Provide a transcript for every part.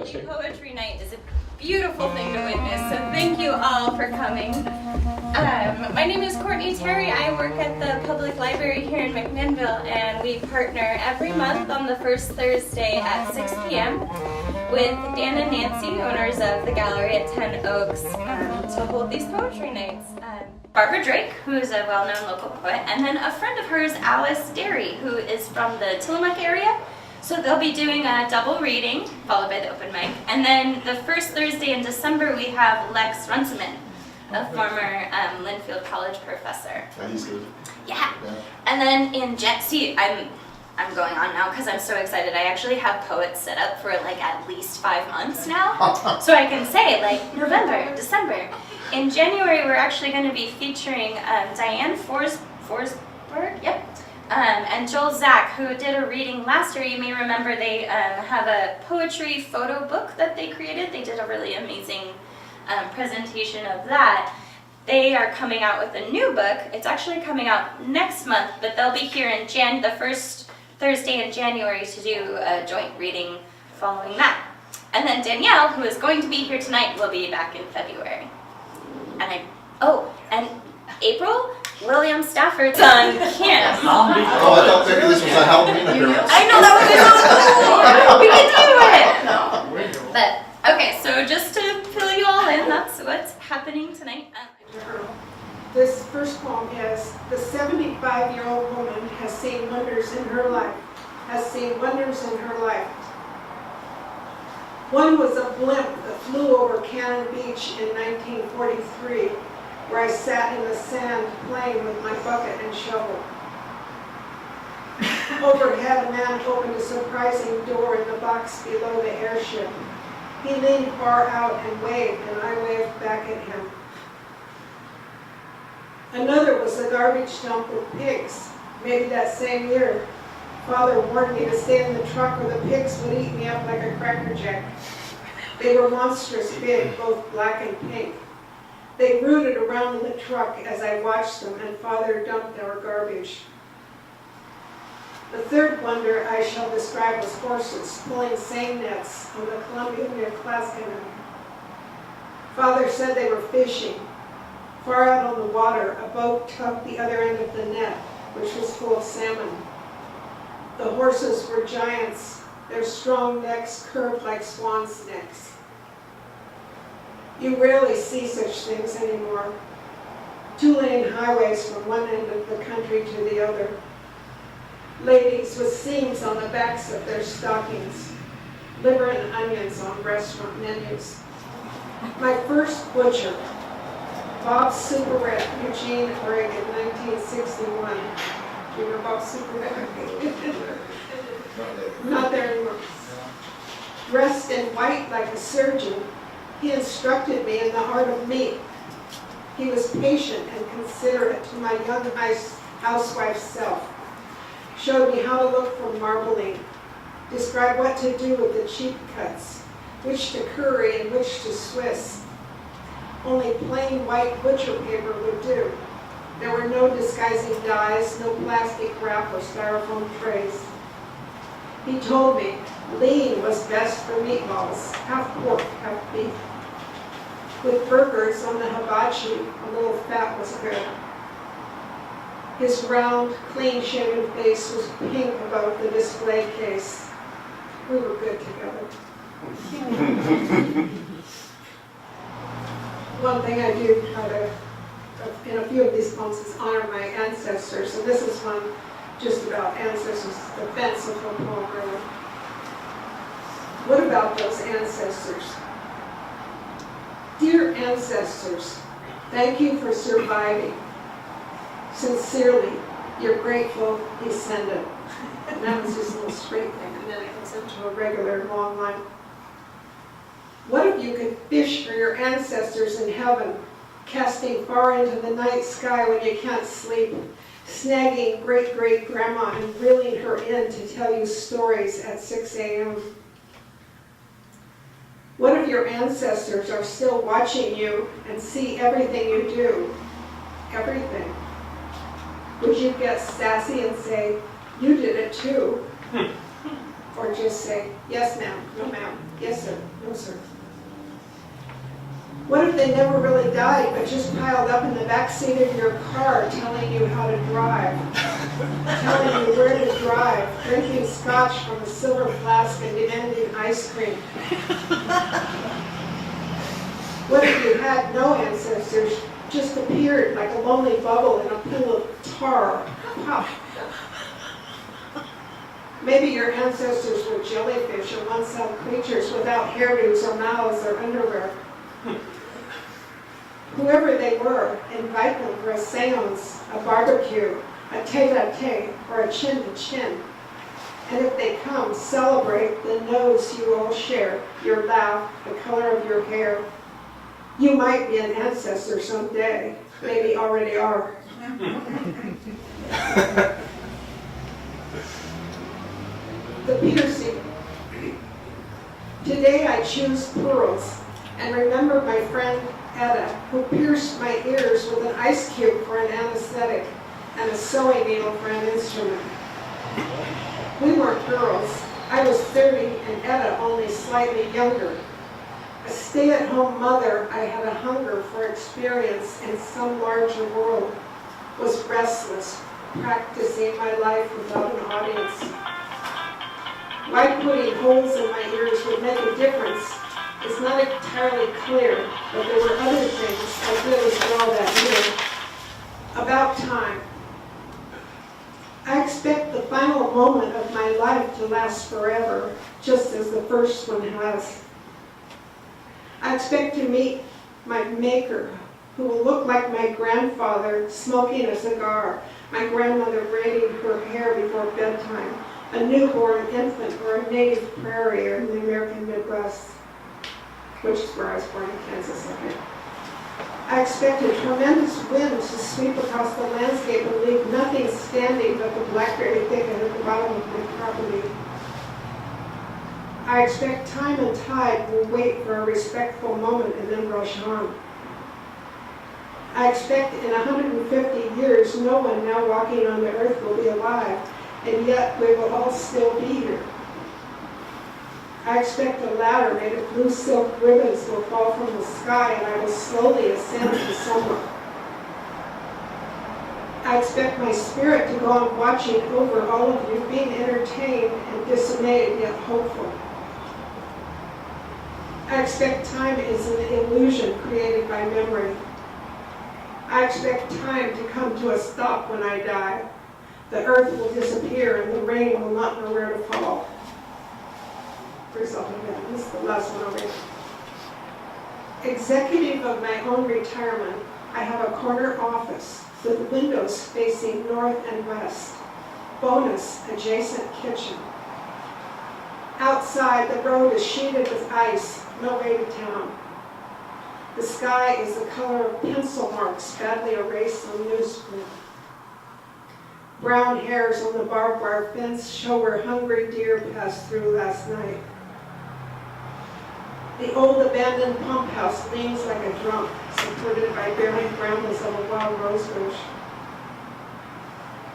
Poetry night is a beautiful thing to witness, so thank you all for coming. My name is Courtney Terry. I work at the public library here in McMinnville, and we partner every month on the first Thursday at 6 p.m. with Dan and Nancy, owners of the gallery at 10 Oaks, to hold these poetry nights. Barbara Drake, who is a well-known local poet, and then a friend of hers, Alice DERRY, who is from the Tillamook area. So they'll be doing a double reading, followed by the open mic. And then the first Thursday in December, we have Lex Runciman, a former Linfield College professor. And he's good. Yeah. And then in I'm going on now because I'm so excited. I actually have poets set up for like at least 5 months now. So I can say like November, December. In January, we're actually going to be featuring Diane Forsberg, yep. And Joel Zach, who did a reading last year. You may remember they have a poetry photo book that they created. They did a really amazing presentation of that. They are coming out with a new book. It's actually coming out next month, but they'll be here in the first Thursday in January to do a joint reading following that. And then Danielle, who is going to be here tonight, will be back in February. And April, William Stafford's on camp. Oh, I thought maybe this was a Halloween appearance. I know, that would be so cool. We could do it. But, okay, so just to fill you all in, that's what's happening tonight. This first poem is, the 75-year-old woman has seen wonders in her life, One was a blimp that flew over Cannon Beach in 1943, where I sat in the sand playing with my bucket and shovel. Overhead, a man opened a surprising door in the box below the airship. He leaned far out and waved, and I waved back at him. Another was a garbage dump with pigs. Maybe that same year, Father warned me to stay in the truck or the pigs would eat me up like a Cracker Jack. They were monstrous big, both black and pink. They rooted around in the truck as I watched them, and Father dumped our garbage. The third wonder I shall describe as horses pulling seine nets on the Columbia near Glasgow. Father said they were fishing. Far out on the water, a boat tugged the other end of the net, which was full of salmon. The horses were giants. Their strong necks curved like swans' necks. You rarely see such things anymore. 2-lane highways from one end of the country to the other. Ladies with seams on the backs of their stockings. Liver and onions on restaurant menus. My first butcher, Bob Superette, Eugene, Oregon, 1961. Do you remember Bob Superette? Not there anymore. Dressed in white like a surgeon, he instructed me in the art of meat. He was patient and considerate to my young housewife self. Showed me how to look for marbling. Described what to do with the cheap cuts, which to curry and which to Swiss. Only plain white butcher paper would do. There were no disguising dyes, no plastic wrap or styrofoam trays. He told me lean was best for meatballs, half pork, half beef. With burgers on the hibachi, a little fat was good. His round, clean-shaven face was pink above the display case. We were good together. One thing I do try to, in a few of these poems, is honor my ancestors. And this is one just about ancestors, the fanciful poem, really. What about those ancestors? Dear ancestors, thank you for surviving. Sincerely, your grateful descendant. And that was just a little straight thing, and then it goes into a regular long line. What if you could fish for your ancestors in heaven, casting far into the night sky when you can't sleep, snagging great-great-grandma and reeling her in to tell you stories at 6 a.m.? What if your ancestors are still watching you and see everything you do? Everything. Would you get sassy and say, you did it too? or just say, yes ma'am, no ma'am, yes sir, no sir. What if they never really died, but just piled up in the back seat of your car telling you how to drive, telling you where to drive, drinking scotch from a silver flask and demanding ice cream? What if you had no ancestors, just appeared like a lonely bubble in a pool of tar? Pop. Maybe your ancestors were jellyfish or one-celled creatures without hairdos or mouths or underwear. Whoever they were, invite them for a seance, a barbecue, a tete-a-tete, or a chin-to-chin. And if they come, celebrate the nose you all share, your laugh, the color of your hair. You might be an ancestor someday, maybe already are. The piercing. Today I choose pearls and remember my friend Etta, who pierced my ears with an ice cube for an anesthetic and a sewing needle for an instrument. We weren't girls. I was 30 and Etta only slightly younger. A stay-at-home mother, I had a hunger for experience in some larger world, was restless, practicing my life without an audience. Why putting holes in my ears would make a difference is not entirely clear, but there were other things I did as well that year. About time. I expect the final moment of my life to last forever, just as the first one has. I expect to meet my maker, who will look like my grandfather smoking a cigar, my grandmother braiding her hair before bedtime, a newborn infant or a native prairier in the American Midwest, which is where I was born in Kansas City. I expect a tremendous wind to sweep across the landscape and leave nothing standing but the blackberry thicket at the bottom of my property. I expect time and tide will wait for a respectful moment and then rush on. I expect in 150 years no one now walking on the earth will be alive, and yet we will all still be here. I expect a ladder made of blue silk ribbons will fall from the sky and I will slowly ascend to somewhere. I expect my spirit to go on watching over all of you, being entertained and dismayed yet hopeful. I expect time is an illusion created by memory. I expect time to come to a stop when I die. The earth will disappear and the rain will not know where to fall. Result of that. This is the last one I'll read. Executive of my own retirement, I have a corner office with windows facing north and west. Bonus, adjacent kitchen. Outside, the road is sheeted with ice, no way to town. The sky is the color of pencil marks badly erased on newsprint. Brown hairs on the barbed wire fence show where hungry deer passed through last night. The old abandoned pump house leans like a drum, supported by bearing brambles of a wild rose bush.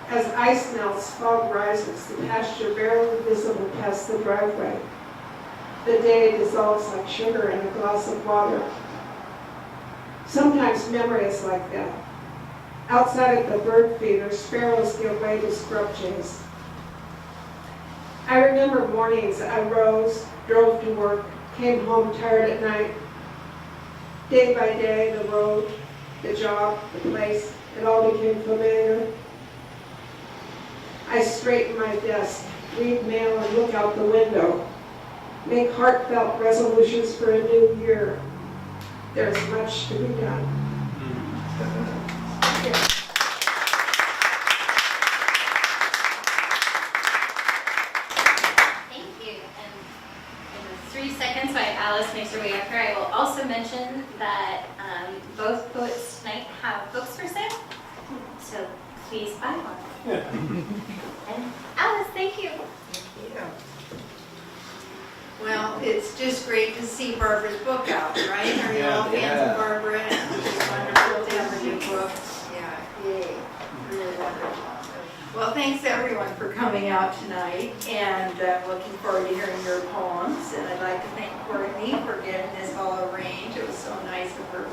As ice melts, fog rises, the pasture barely visible past the driveway. The day dissolves like sugar in a glass of water. Sometimes memory is like that. Outside at the bird feeder, sparrows give way to scrub jays. I remember mornings I rose, drove to work, came home tired at night. Day by day, the road, the job, the place, it all became familiar. I straighten my desk, read mail and look out the window, make heartfelt resolutions for a new year. There's much to be done. Thank you. And in the 3 seconds while Alice makes her way up here, I will also mention that both poets tonight have books for sale. So please buy one. And Alice, thank you. Thank you. Well, it's just great to see Barbara's book out, right? Are you all fans of Barbara? It's wonderful to have her new book. Yeah, yay. Really wonderful. Well, thanks everyone for coming out tonight, and I'm looking forward to hearing your poems. And I'd like to thank Courtney for getting this all arranged. It was so nice of her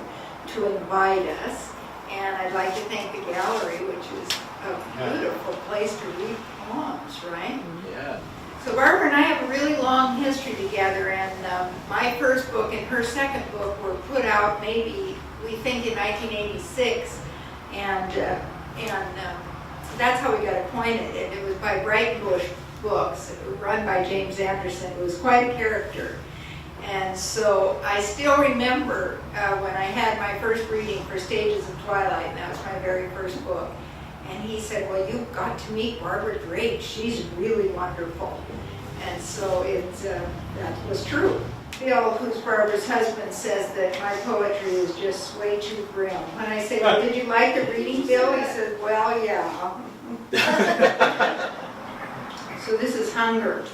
to invite us. And I'd like to thank the gallery, which is a beautiful place to read poems, right? Yeah. So Barbara and I have a really long history together, and my first book and her second book were put out maybe, we think, in 1986, and that's how we got acquainted. And it was by Bright Bush Books, run by James Anderson. It was quite a character. And so I still remember when I had my first reading for Stages of Twilight, and that was my very first book. And he said, well, you've got to meet Barbara Drake. She's really wonderful. And so that was true. Bill, who's Barbara's husband, says that my poetry is just way too grim. When I say, well, did you like the reading, Bill? He said, well, yeah. So this is Hunger.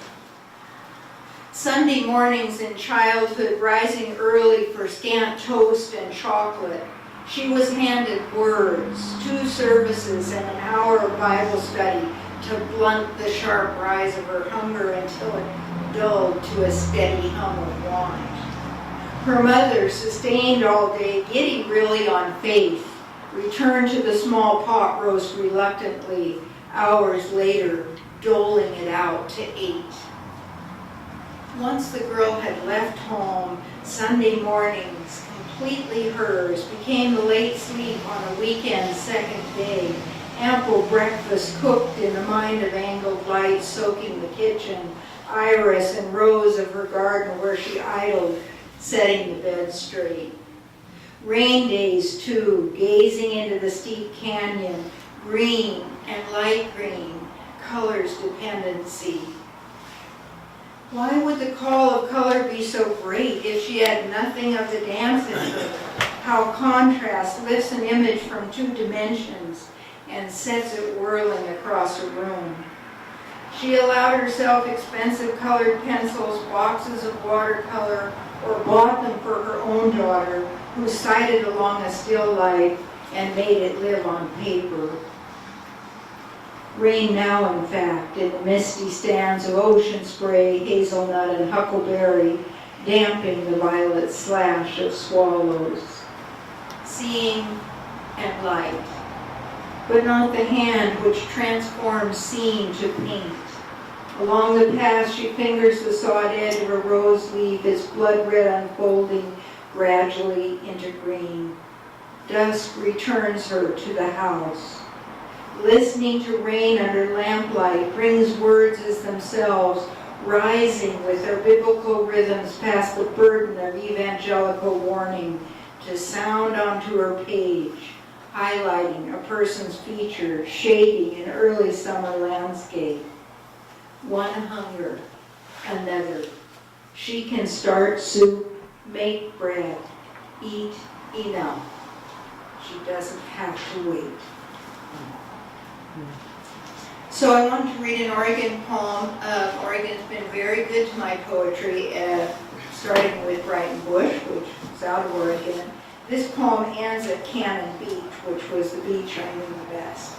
Sunday mornings in childhood, rising early for scant toast and chocolate, she was handed words, 2 services, and an hour of Bible study to blunt the sharp rise of her hunger until it dulled to a steady hum of want. Her mother, sustained all day, giddy really on faith, returned to the small pot roast reluctantly, hours later, doling it out to 8. Once the girl had left home, Sunday mornings, completely hers, became the late sleep on a weekend second day, ample breakfast cooked in the mind of angled light soaking the kitchen, iris and rose of her garden where she idled, setting the bed straight. Rain days too, gazing into the steep canyon, green and light green, color's dependency. Why would the call of color be so great if she had nothing of the dance in her? How contrast lifts an image from 2 dimensions and sets it whirling across a room. She allowed herself expensive colored pencils, boxes of watercolor, or bought them for her own daughter, who sighted along a still life and made it live on paper. Rain now, in fact, in the misty stands of ocean spray, hazelnut, and huckleberry, damping the violet slash of swallows. Seeing and light, but not the hand which transforms scene to paint. Along the path she fingers the sawed edge of a rose leaf, its blood red unfolding gradually into green. Dusk returns her to the house. Listening to rain under lamplight brings words as themselves, rising with their biblical rhythms past the burden of evangelical warning, to sound onto her page, highlighting a person's features, shading an early summer landscape. One hunger, another. She can start soup, make bread, eat enough. She doesn't have to wait. So I wanted to read an Oregon poem. Oregon's been very good to my poetry, starting with Brighton Bush, which is out of Oregon. This poem ends at Cannon Beach, which was the beach I knew the best.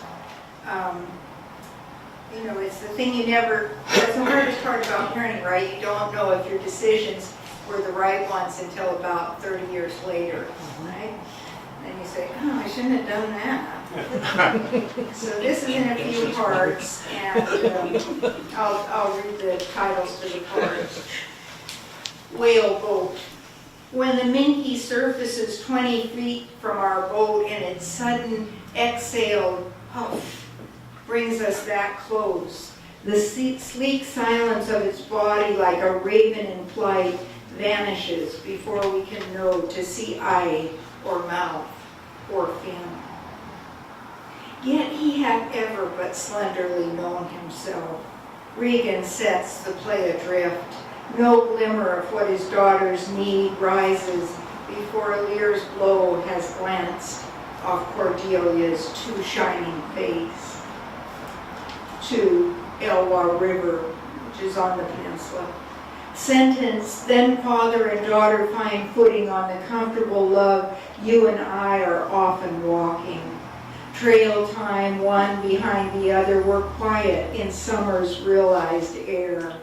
You know, it's the thing you never, that's the hardest part about parenting, right? You don't know if your decisions were the right ones until about 30 years later, right? And you say, oh, I shouldn't have done that. So this is in a few parts, and I'll read the titles to the parts. Whale boat. When the minky surfaces 20 feet from our boat and its sudden exhaled puff brings us that close. The sleek silence of its body, like a raven in flight, vanishes before we can know to see eye or mouth or fin. Yet he had ever but slenderly known himself. Regan sets the play adrift. No glimmer of what his daughters need rises before Lear's blow has glanced off Cordelia's too shining face. To Elwha River, which is on the peninsula. Sentence, then father and daughter find footing on the comfortable love you and I are often walking. Trail time, one behind the other, were quiet in summer's realized air.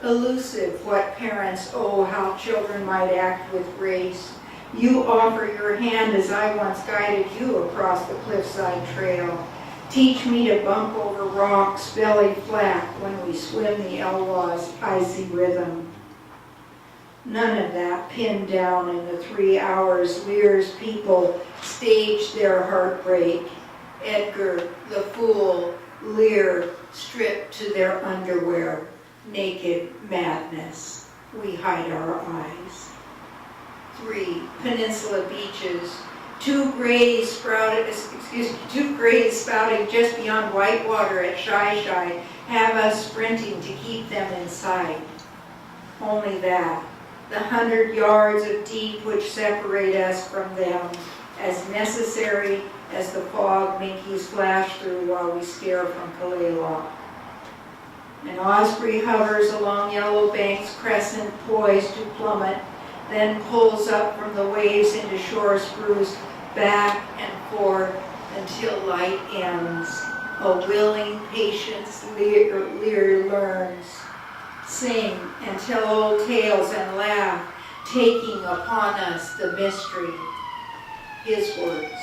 Elusive what parents owe, how children might act with grace. You offer your hand as I once guided you across the cliffside trail. Teach me to bump over rocks, belly flat, when we swim the Elwah's icy rhythm. None of that pinned down in the 3 hours Lear's people staged their heartbreak. Edgar, the fool, Lear, stripped to their underwear. Naked madness. We hide our eyes. 3 peninsula beaches. 2 grays sprouting just beyond Whitewater at Shai have us sprinting to keep them in sight. Only that. The 100 yards of deep which separate us from them, as necessary as the fog Minkies flash through while we stare from Kalaloch. An osprey hovers along Yellow Bank's crescent, poised to plummet, then pulls up from the waves into shore spruce, back and forth until light ends. A willing patience Lear learns. Sing and tell old tales and laugh, taking upon us the mystery. His words.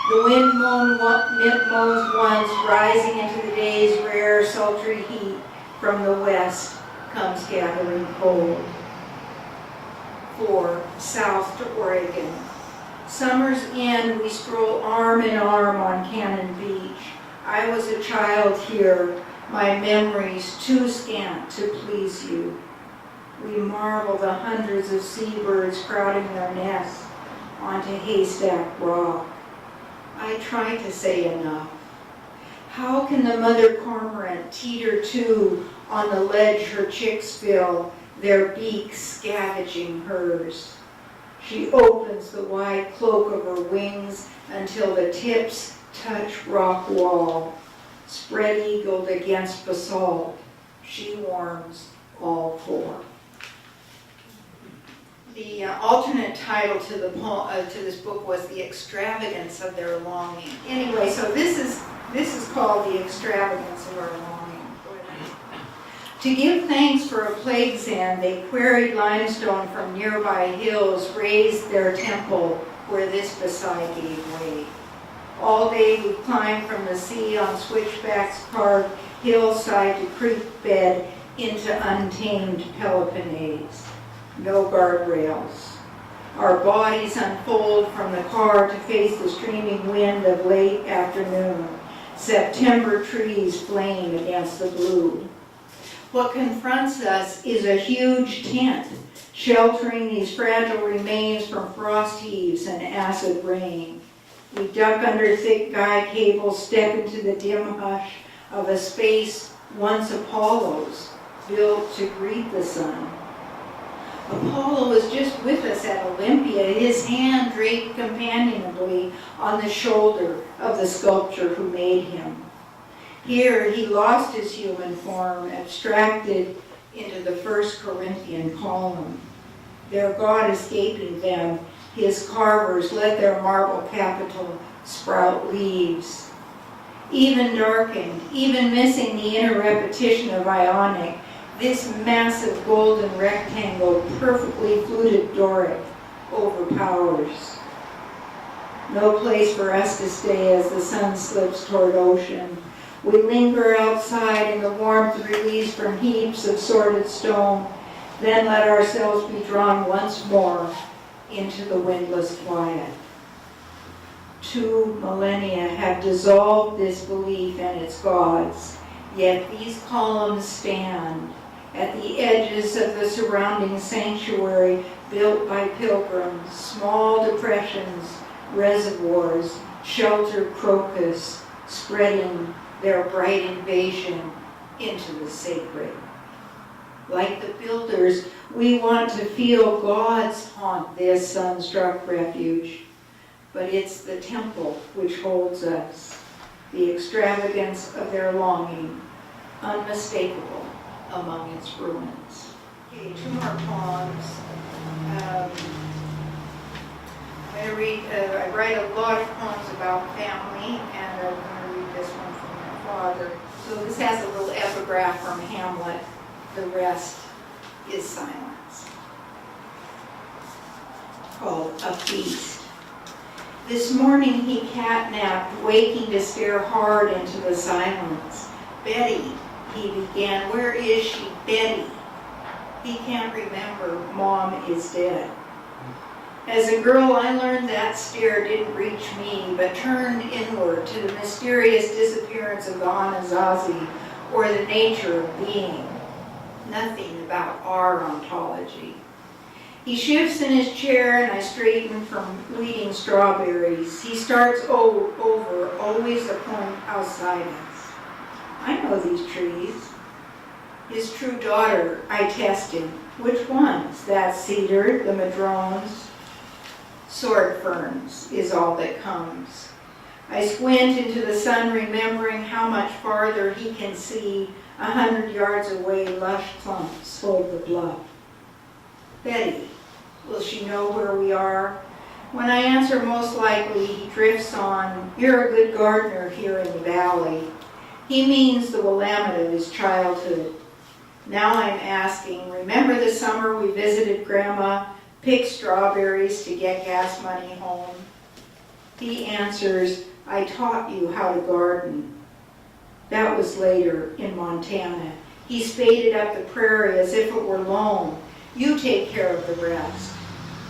The wind moans once, rising into the day's rare sultry heat. From the west comes gathering cold. 4. South to Oregon. Summer's end, we stroll arm in arm on Cannon Beach. I was a child here, my memories too scant to please you. We marvel the hundreds of seabirds crowding their nests onto Haystack Rock. I try to say enough. How can the mother cormorant teeter too on the ledge her chicks fill, their beaks scavenging hers? She opens the wide cloak of her wings until the tips touch rock wall. Spread-eagled against basalt, she warms all 4. The alternate title to this book was The Extravagance of Their Longing. Anyway, so this is called The Extravagance of Our Longing. To give thanks for a plague's end, they quarried limestone from nearby hills, raised their temple where this beside gave way. All day we climbed from the sea on switchbacks carved hillside to creek bed into untamed Peloponnese. No guardrails. Our bodies unfold from the car to face the streaming wind of late afternoon. September trees flame against the blue. What confronts us is a huge tent, sheltering these fragile remains from frost heaves and acid rain. We duck under thick guy cables, step into the dim hush of a space once Apollo's, built to greet the sun. Apollo was just with us at Olympia, his hand draped companionably on the shoulder of the sculptor who made him. Here he lost his human form, abstracted into the 1 Corinthian column. Their God escaping them, his carvers let their marble capital sprout leaves. Even darkened, even missing the inner repetition of Ionic, this massive golden rectangle, perfectly fluted Doric, overpowers. No place for us to stay as the sun slips toward ocean. We linger outside in the warmth released from heaps of sorted stone, then let ourselves be drawn once more into the windless quiet. 2 millennia have dissolved this belief and its gods, yet these columns stand at the edges of the surrounding sanctuary built by pilgrims, small depressions, reservoirs, shelter crocus, spreading their bright invasion into the sacred. Like the builders, we want to feel God's haunt this sun-struck refuge, but it's the temple which holds us, the extravagance of their longing, unmistakable among its ruins. Okay, 2 more poems. I'm going to I write a lot of poems about family, and I'm going to read this one from my father. So this has a little epigraph from Hamlet. The rest is silence. Called A Feast. This morning he catnapped, waking to stare hard into the silence. Betty, he began, where is she, Betty? He can't remember, Mom is dead. As a girl, I learned that stare didn't reach me, but turned inward to the mysterious disappearance of the Anasazi, or the nature of being. Nothing about our ontology. He shifts in his chair, and I straighten from weeding strawberries. He starts over, always a point outside us. I know these trees. His true daughter, I test him. Which ones? That cedar, the madrones, sword ferns is all that comes. I squint into the sun, remembering how much farther he can see. 100 yards away, lush clumps hold the bluff. Betty, will she know where we are? When I answer most likely, he drifts on, you're a good gardener here in the valley. He means the Willamette of his childhood. Now I'm asking, remember the summer we visited Grandma, picked strawberries to get gas money home? He answers, I taught you how to garden. That was later in Montana. He spaded up the prairie as if it were loam. You take care of the rest.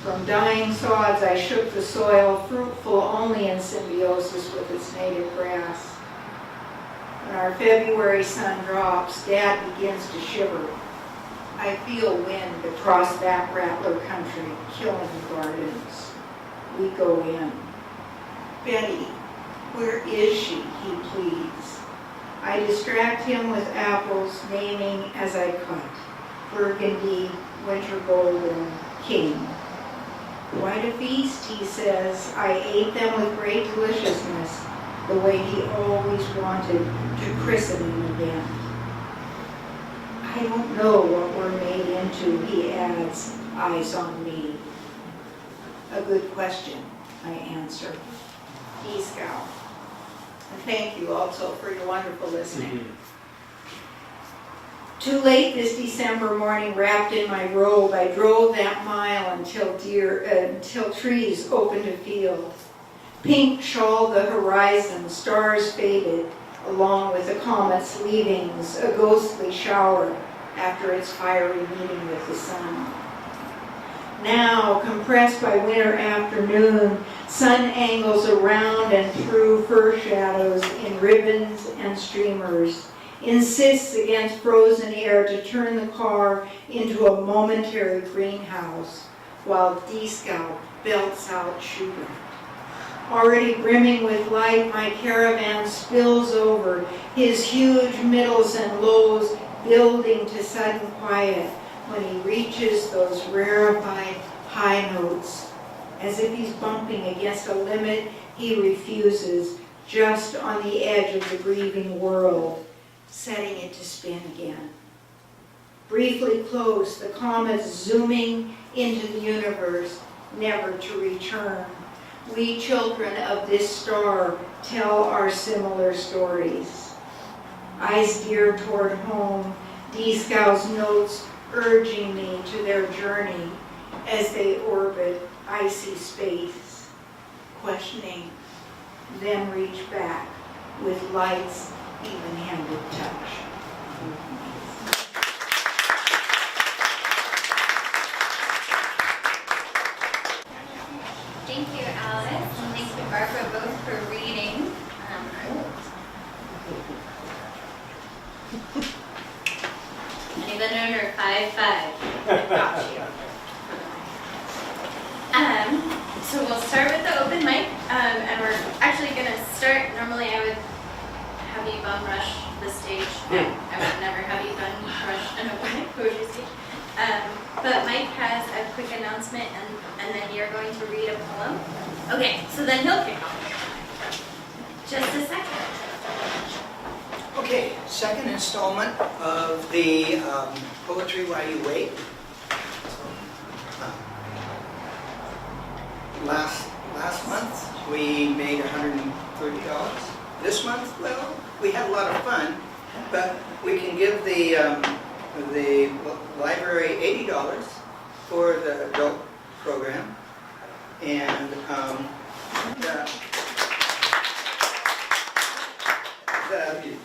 From dying sods I shook the soil, fruitful only in symbiosis with its native grass. When our February sun drops, Dad begins to shiver. I feel wind across that rattler country, killing the gardens. We go in. Betty, where is she? He pleads. I distract him with apples, naming as I cut. Burgundy, winter golden, king. Why to feast, he says. I ate them with great deliciousness, the way he always wanted to christen an event. I don't know what we're made into, he adds, eyes on me. A good question, I answer. He scowls. And thank you also for your wonderful listening. Too late this December morning, wrapped in my robe, I drove that mile until trees opened a field. Pink shawled the horizon, stars faded, along with the comet's leavings, a ghostly shower after its fiery meeting with the sun. Now, compressed by winter afternoon, sun angles around and through fir shadows in ribbons and streamers, insists against frozen air to turn the car into a momentary greenhouse, while D-Scout belts out Schubert. Already brimming with light, my caravan spills over, his huge middles and lows building to sudden quiet when he reaches those rarefied high notes. As if he's bumping against a limit he refuses, just on the edge of the grieving world, setting it to spin again. Briefly close, the comets zooming into the universe, never to return. We children of this star tell our similar stories. Eyes geared toward home, D-Scout's notes urging me to their journey as they orbit icy space, questioning, then reach back with light's even-handed touch. Thank you, Alice, and thank you, Barbara, both for reading. Anyone under 5'5"? Got you. So we'll start with the open mic, and we're actually going to start. Normally I would have you bum rush the stage. No, I would never have you bum rush an open mic poetry stage. But Mike has a quick announcement, and then you're going to read a poem. Okay, so then he'll kick off. Just a second. Okay, second installment of the Poetry While You Wait. Last month, we made $130. This month, well, we had a lot of fun, but we can give the library $80 for the adult program. And the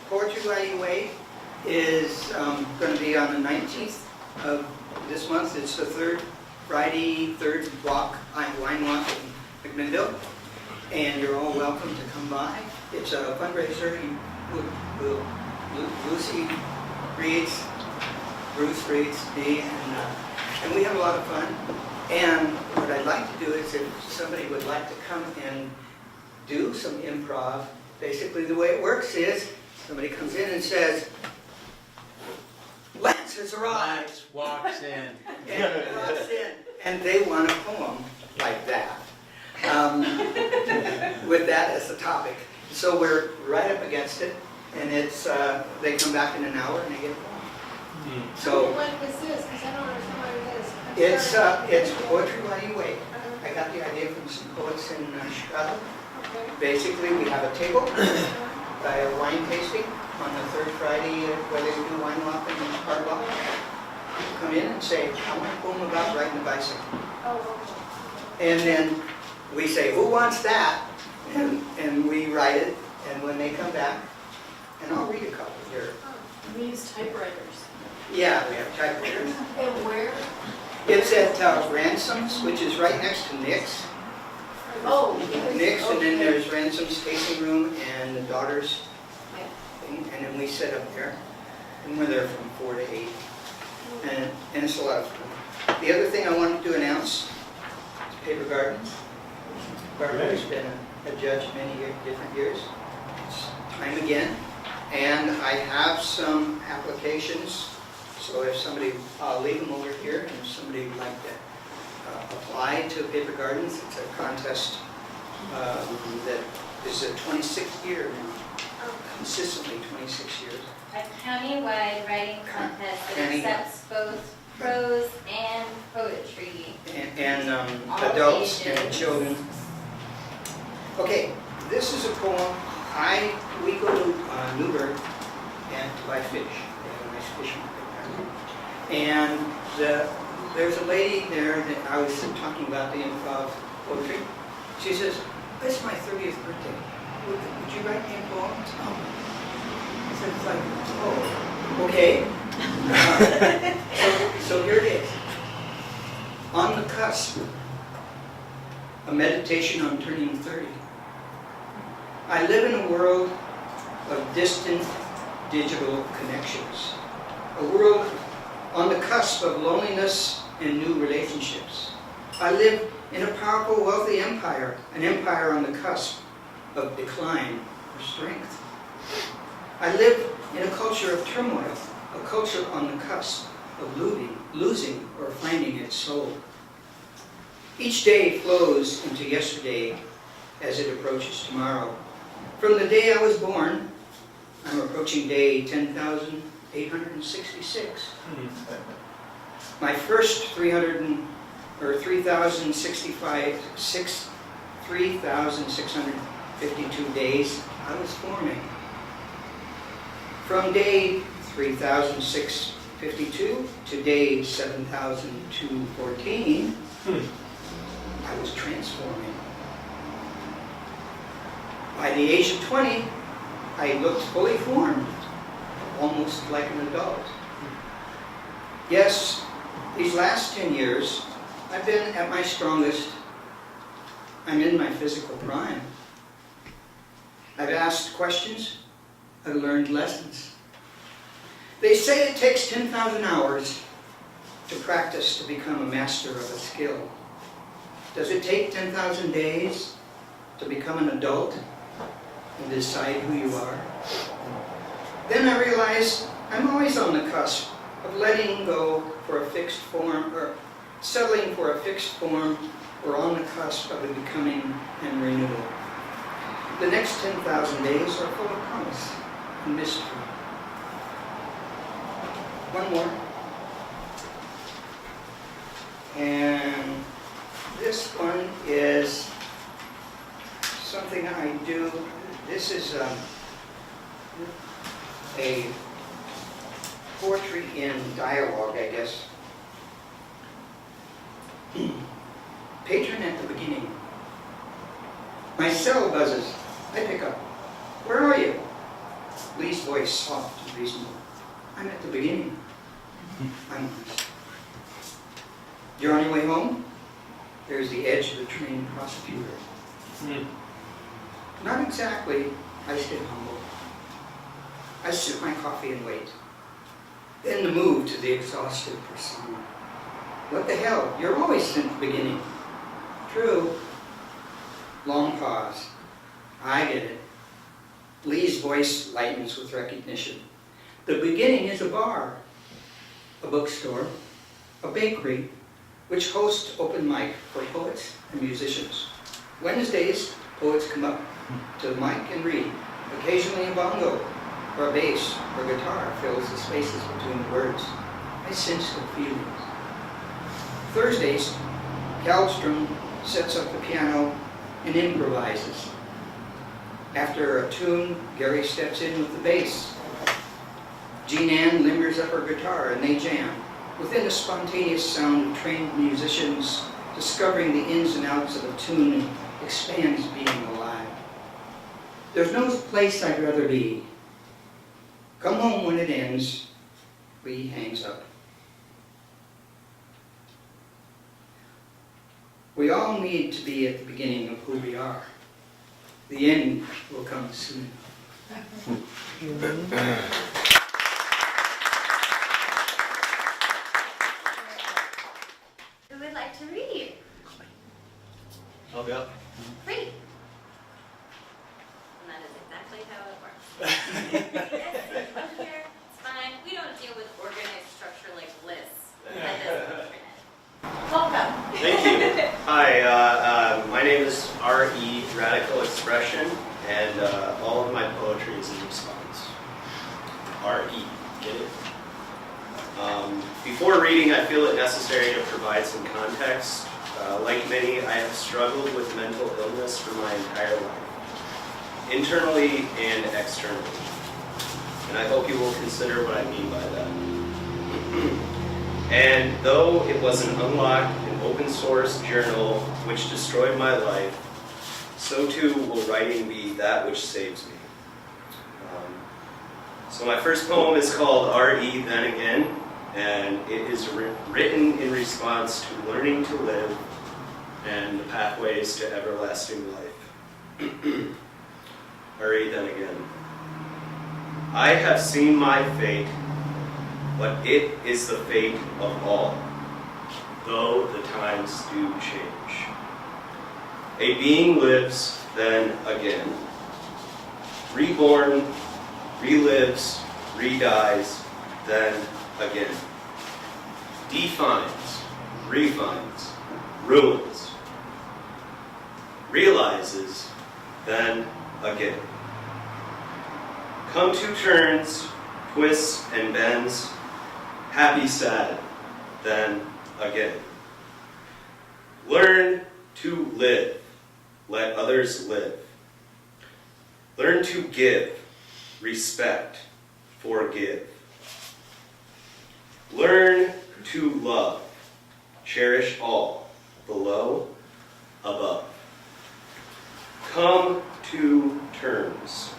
poetry YUA is going to be on the 19th of this month. It's the third Friday, third wine walk in McMinnville. And you're all welcome to come by. It's a fundraiser. Lucy reads, Bruce reads, me, and we have a lot of fun. And what I'd like to do is if somebody would like to come and do some improv, basically the way it works is somebody comes in and says, Lance has arrived. Lance walks in. And walks in, and they want a poem like that. With that as the topic. So we're right up against it, and it's they come back in an hour and they get a poem. So What is this? Because I don't understand what it is. it's poetry while you wait. I got the idea from some poets in Chicago. Okay. Basically, we have a table, a wine tasting on the third Friday where they do wine walk in the art walk. Come in and say, I want a poem about riding a bicycle. Oh, And then we say, who wants that? And we write it, and when they come back, and I'll read a couple here. okay. We use typewriters. Yeah, we have typewriters. And where? It's at Ransom's, which is right next to Nick's. Oh. Nick's, and then there's Ransom's tasting room and the daughter's Yeah. thing, and then we sit up there, and we're there from 4 to 8, and it's a lot of fun. The other thing I wanted to announce is Paper Gardens. Barbara's been a judge many different years. It's time again, and I have some applications, so if somebody, I'll leave them over here, and if somebody would like to apply to Paper Gardens, it's a contest that is a 26th year now, consistently 26 years. A county-wide writing contest that County- accepts both prose and poetry. And All adults and ages. children. Okay, this is a poem. We go to Newburgh and to buy fish. They have a nice fish market there. And there's a lady there that I was talking about the improv poetry. She says, it's my 30th birthday. Would you write me a poem? Oh. So it's like, oh, okay. So here it is. On the cusp, a meditation on turning 30. I live in a world of distant digital connections. A world on the cusp of loneliness and new relationships. I live in a powerful, wealthy empire, an empire on the cusp of decline or strength. I live in a culture of turmoil, a culture on the cusp of losing or finding its soul. Each day flows into yesterday as it approaches tomorrow. From the day I was born, I'm approaching day 10,866. My first 3,652 days I was forming. From day 3,652 to day 7,214, I was transforming. By the age of 20, I looked fully formed, almost like an adult. Yes, these last 10 years, I've been at my strongest. I'm in my physical prime. I've asked questions. I've learned lessons. They say it takes 10,000 hours to practice to become a master of a skill. Does it take 10,000 days to become an adult and decide who you are? Then I realized I'm always on the cusp of letting go for a fixed form, or settling for a fixed form, or on the cusp of a becoming and renewal. The next 10,000 days are full of promise and mystery. One more. And this one is something I do. This is a poetry in dialogue, I guess. Patron at the beginning. My cell buzzes. I pick up. Where are you? Lee's voice soft and reasonable. I'm at the beginning. I'm honest. You're on your way home? There's the edge of the trained prosecutor. Not exactly. I stay humble. I sip my coffee and wait. Then the move to the exhausted persona. What the hell? You're always in the beginning. True. Long pause. I get it. Lee's voice lightens with recognition. The beginning is a bar, a bookstore, a bakery, which hosts open mic for poets and musicians. Wednesdays, poets come up to the mic and read. Occasionally a bongo, or a bass, or guitar fills the spaces between the words. I sense their feelings. Thursdays, Kallstrom sets up the piano and improvises. After a tune, Gary steps in with the bass. Jean Ann limbers up her guitar and they jam. Within the spontaneous sound of trained musicians, discovering the ins and outs of a tune expands being alive. There's no place I'd rather be. Come home when it ends. Lee hangs up. We all need to be at the beginning of who we are. The end will come soon. Who would like to read? I'll go. Read. And that is exactly how it works. Yes, come here. It's fine. We don't deal with organized structure like lists. That doesn't internet. Welcome. Thank you. Hi, my name is R.E. Radical Expression, and all of my poetry is in response. R.E. Get it? Before reading, I feel it necessary to provide some context. Like many, I have struggled with mental illness for my entire life, internally and externally. And I hope you will consider what I mean by that. And though it was an unlocked and open source journal which destroyed my life, so too will writing be that which saves me. So my first poem is called R.E. Then Again, and it is written in response to learning to live and the pathways to everlasting life. R.E. Then Again. I have seen my fate, but it is the fate of all, though the times do change. A being lives, then again, reborn, relives, redies, then again, defines, refines, ruins, realizes, then again. Come to turns, twists and bends, happy, sad, then again. Learn to live, let others live. Learn to give, respect, forgive. Learn to love, cherish all, below, above. Come to terms.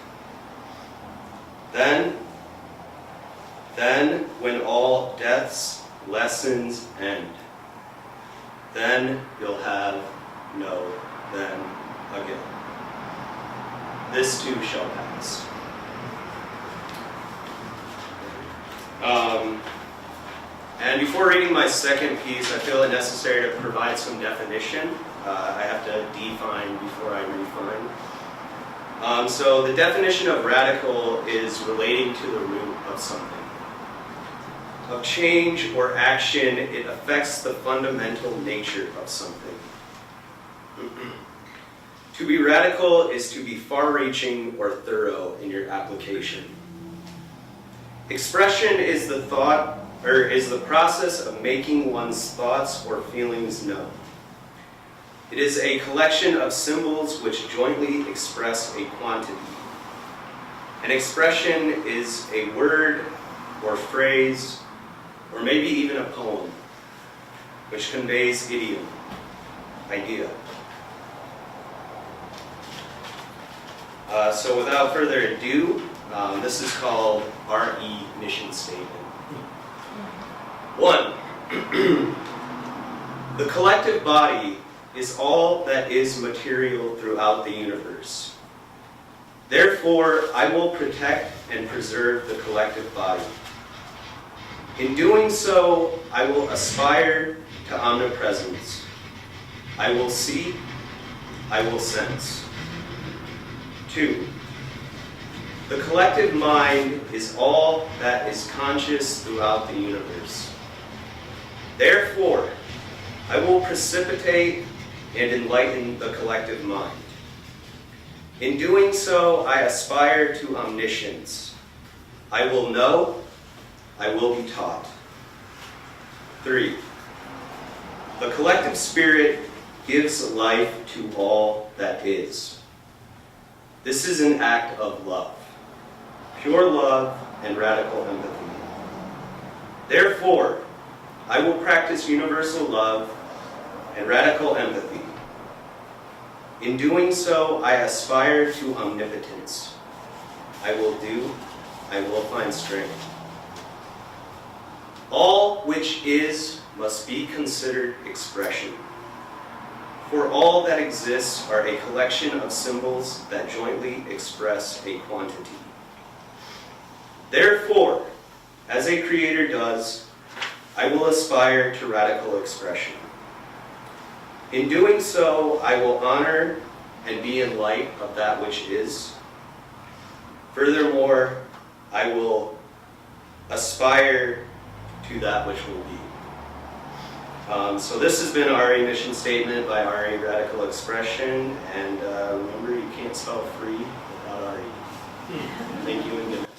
Then when all death's lessons end, then you'll have no then again. This too shall pass. And before reading my second piece, I feel it necessary to provide some definition. I have to define before I refine. So the definition of radical is relating to the root of something. Of change or action, it affects the fundamental nature of something. To be radical is to be far-reaching or thorough in your application. Expression is the thought, or is the process of making one's thoughts or feelings known. It is a collection of symbols which jointly express a quantity. An expression is a word or phrase, or maybe even a poem, which conveys idiom, idea. So without further ado, this is called RE Mission Statement. 1. The collective body is all that is material throughout the universe. Therefore, I will protect and preserve the collective body. In doing so, I will aspire to omnipresence. I will see, I will sense. 2. The collective mind is all that is conscious throughout the universe. Therefore, I will precipitate and enlighten the collective mind. In doing so, I aspire to omniscience. I will know, I will be taught. 3. The collective spirit gives life to all that is. This is an act of love, pure love and radical empathy. Therefore, I will practice universal love and radical empathy. In doing so, I aspire to omnipotence. I will do, I will find strength. All which is must be considered expression. For all that exists are a collection of symbols that jointly express a quantity. Therefore, as a creator does, I will aspire to radical expression. In doing so, I will honor and be in light of that which is. Furthermore, I will aspire to that which will be. So this has been RE Mission Statement by RE Radical Expression, and remember, you can't spell free without RE. Thank you and good night.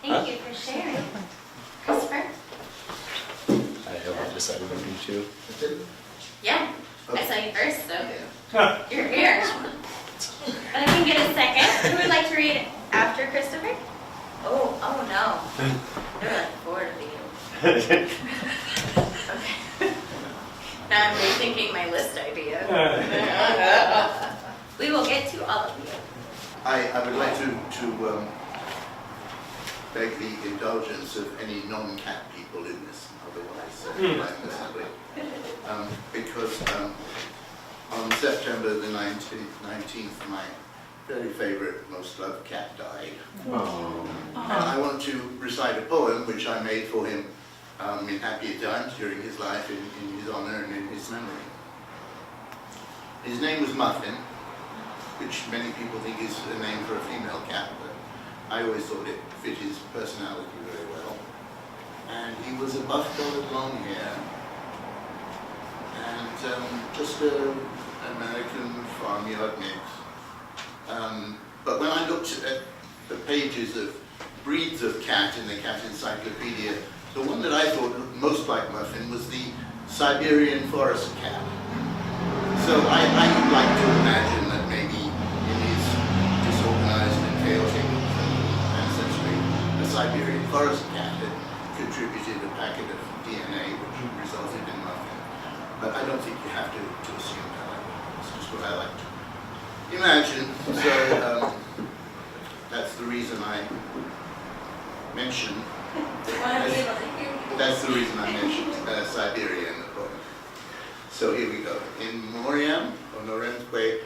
Thank you for sharing. Christopher? I haven't decided on you too. Yeah, I saw you first, so you're here. But I can get a second. Who would like to read after Christopher? Oh no. There are like 4 of you. Okay. Now I'm rethinking my list idea. We will get to all of you. I would like to beg the indulgence of any non-cat people in this, otherwise because on September the 19th, my very favourite, most loved cat died. Oh. And I want to recite a poem which I made for him in happier times during his life, in his honour and in his memory. His name was Muffin, which many people think is a name for a female cat, but I always thought it fit his personality very well. And he was a buff-coloured long hair, and just an American farmyard mix. But when I looked at the pages of breeds of cat in the cat encyclopedia, the one that I thought looked most like Muffin was the Siberian forest cat. So I would like to imagine that maybe in his disorganized and chaotic ancestry, a Siberian forest cat had contributed a packet of DNA which resulted in Muffin. But I don't think you have to assume that. It's just what I like to imagine. So that's the reason I mentioned. That's the reason I mentioned Siberia in the poem. So here we go. In memoriam honoremque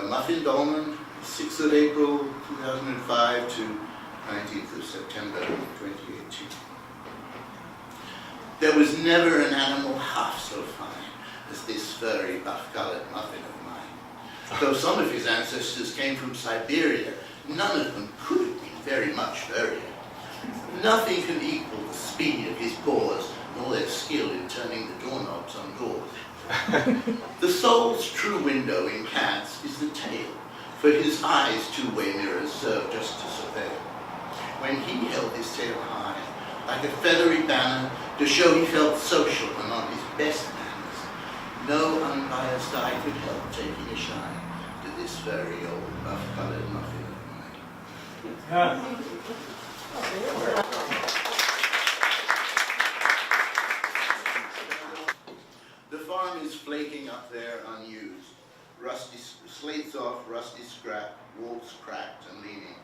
Muffin Dolman, 6th of April 2005 to 19th of September 2018. There was never an animal half so fine as this furry, buff-coloured Muffin of mine. Though some of his ancestors came from Siberia, none of them could have been very much furrier. Nothing can equal the speed of his paws, nor their skill in turning the doorknobs on doors. The soul's true window in cats is the tail, for his eyes two-way mirrors serve just to survey. When he held his tail high, like a feathery banner to show he felt social and on his best manners. No unbiased eye could help taking a shine to this very old buff-colored muffin of mine. The farm is flaking up there unused. Rusty slates off, rusty scrap, walls cracked and leaning.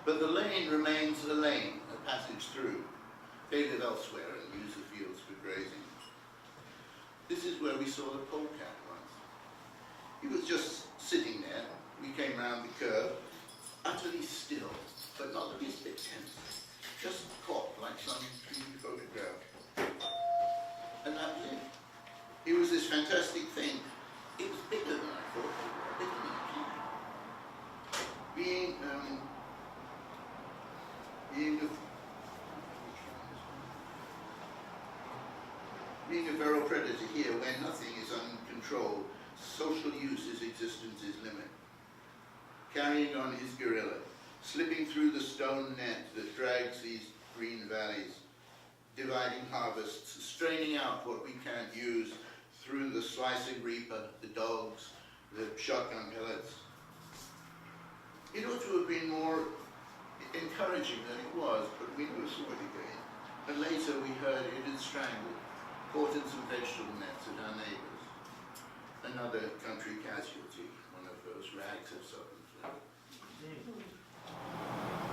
But the lane remains a lane, a passage through. They live elsewhere and use the fields for grazing. This is where we saw the polecat once. He was just sitting there. We came round the curve, utterly still, but not the least bit tense. Just caught like some dreamy photograph. And that was it. He was this fantastic thing. It was bigger than I thought, bigger than a cat. Being a feral predator here, where nothing is uncontrolled, social use is existence's limit. Carrying on his guerrilla, slipping through the stone net that drags these green valleys, dividing harvests, straining out what we can't use through the slicing reaper, the dogs, the shotgun pellets. It ought to have been more encouraging than it was, but we never saw it again. And later we heard it had strangled, caught in some vegetable nets at our neighbours. Another country casualty, one of those rags of southern flavor.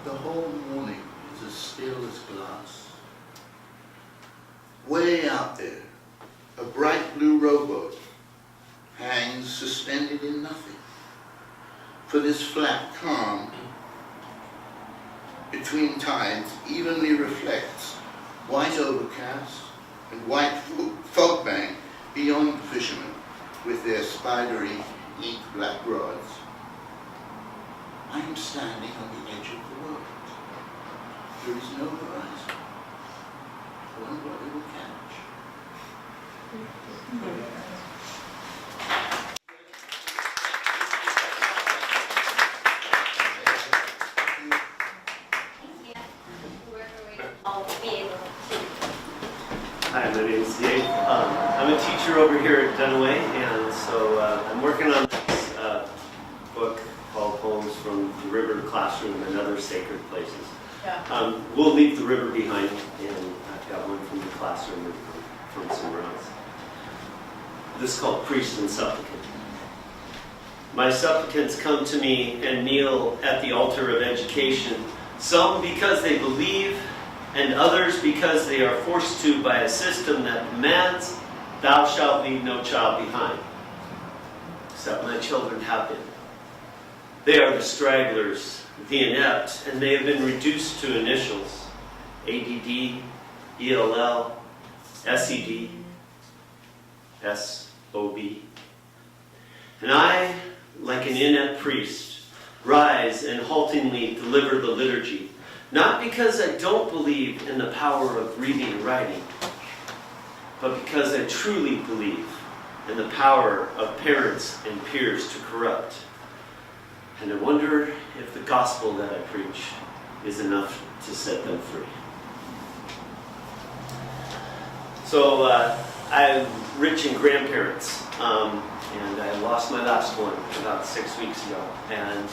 The whole morning is as still as glass. Way out there, a bright blue rowboat hangs suspended in nothing. For this flat calm between tides evenly reflects white overcast and white fog bank beyond the fishermen with their spidery ink black rods. I am standing on the edge of the world. There is no horizon. I wonder what we will catch. Hi, my name is Dave. I'm a teacher over here at Dunaway, and so I'm working on this book called Holmes from the River to Classroom and Other Sacred Places. Yeah. We'll leave the river behind, and I've got one from the classroom and from somewhere else. This is called Priest and Supplicant. My supplicants come to me and kneel at the altar of education, some because they believe, and others because they are forced to by a system that demands, "Thou shalt leave no child behind." Except my children have been. They are the stragglers, the inept, and they have been reduced to initials: ADD, ELL, SED, SOB. And I, like an inept priest, rise and haltingly deliver the liturgy, not because I don't believe in the power of reading and writing, but because I truly believe in the power of parents and peers to corrupt. And I wonder if the gospel that I preach is enough to set them free. So I have rich in grandparents, and I lost my last one about 6 weeks ago. And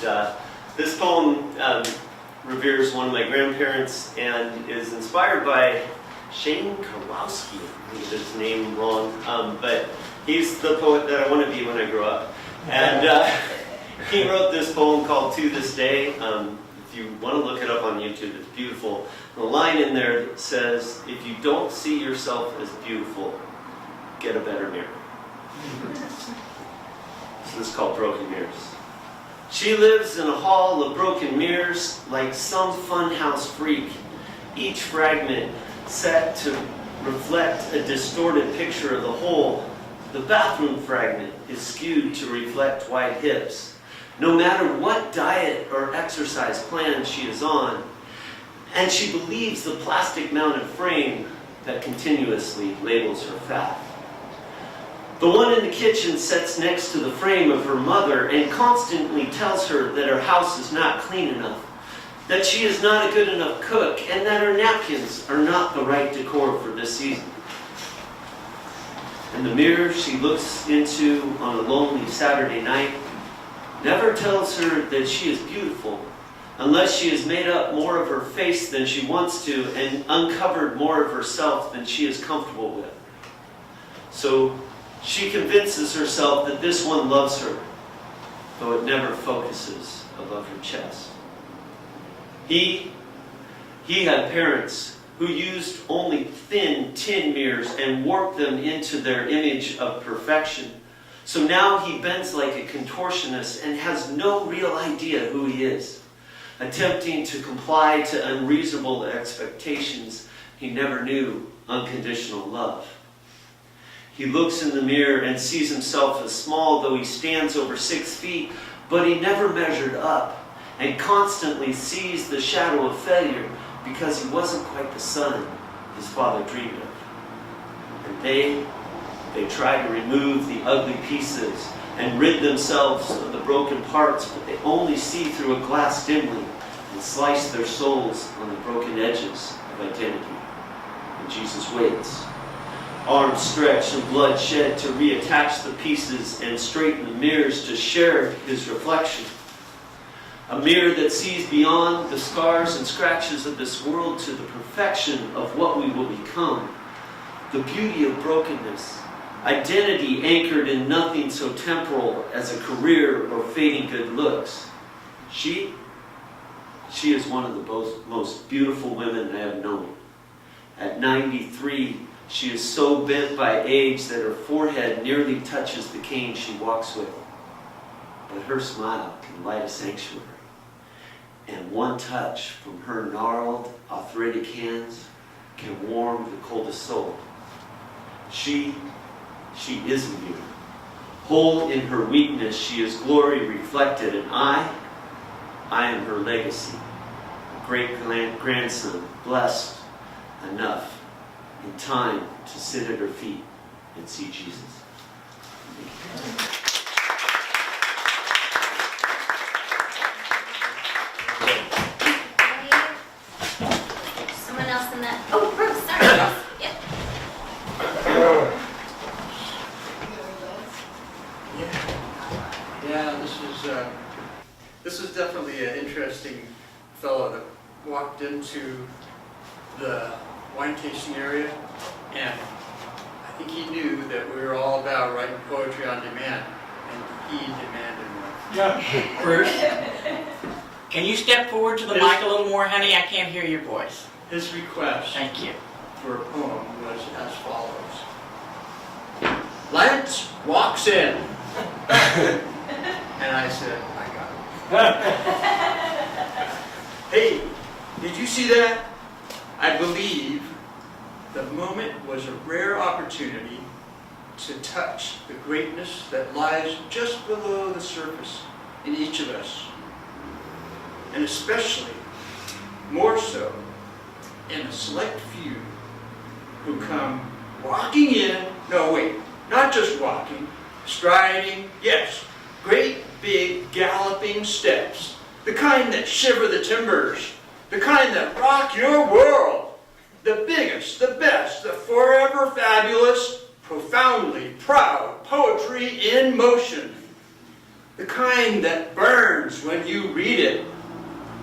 this poem reveres one of my grandparents and is inspired by Shane Kowalski. I get his name wrong, but he's the poet that I want to be when I grow up. And he wrote this poem called To This Day. If you want to look it up on YouTube, it's beautiful. The line in there that says, "If you don't see yourself as beautiful, get a better mirror." So this is called Broken Mirrors. She lives in a hall of broken mirrors like some funhouse freak, each fragment set to reflect a distorted picture of the whole. The bathroom fragment is skewed to reflect white hips. No matter what diet or exercise plan she is on, and she believes the plastic-mounted frame that continuously labels her fat. The one in the kitchen sits next to the frame of her mother and constantly tells her that her house is not clean enough, that she is not a good enough cook, and that her napkins are not the right decor for this season. And the mirror she looks into on a lonely Saturday night never tells her that she is beautiful, unless she has made up more of her face than she wants to and uncovered more of herself than she is comfortable with. So she convinces herself that this one loves her, though it never focuses above her chest. He had parents who used only thin tin mirrors and warped them into their image of perfection. So now he bends like a contortionist and has no real idea who he is, attempting to comply to unreasonable expectations. He never knew unconditional love. He looks in the mirror and sees himself as small, though he stands over 6 feet, but he never measured up, and constantly sees the shadow of failure because he wasn't quite the son his father dreamed of. And they try to remove the ugly pieces and rid themselves of the broken parts, but they only see through a glass dimly and slice their souls on the broken edges of identity. And Jesus waits, arms stretched and blood shed, to reattach the pieces and straighten the mirrors to share his reflection. A mirror that sees beyond the scars and scratches of this world to the perfection of what we will become. The beauty of brokenness. Identity anchored in nothing so temporal as a career or fading good looks. She is one of the most beautiful women I have known. At 93, she is so bent by age that her forehead nearly touches the cane she walks with. But her smile can light a sanctuary. And one touch from her gnarled, arthritic hands can warm the coldest soul. She is immune. Whole in her weakness, she is glory reflected, and I am her legacy. A great-grandson, blessed enough in time to sit at her feet and see Jesus. Someone else in that. Oh, Bruce, sorry. Yep. Yeah, this is definitely an interesting fellow that walked into the wine tasting area, and I think he knew that we were all about writing poetry on demand, and he demanded one. Yeah. Bruce, can you step forward to the mic a little more, honey? I can't hear your voice. His request Thank you. for a poem was as follows. Lance walks in. And I said, I got it. Hey, did you see that? I believe the moment was a rare opportunity to touch the greatness that lies just below the surface in each of us. And especially, more so, in a select few who come walking in, no wait, not just walking, striding, yes, great big galloping steps, the kind that shiver the timbers, the kind that rock your world, the biggest, the best, the forever fabulous, profoundly proud poetry in motion, the kind that burns when you read it.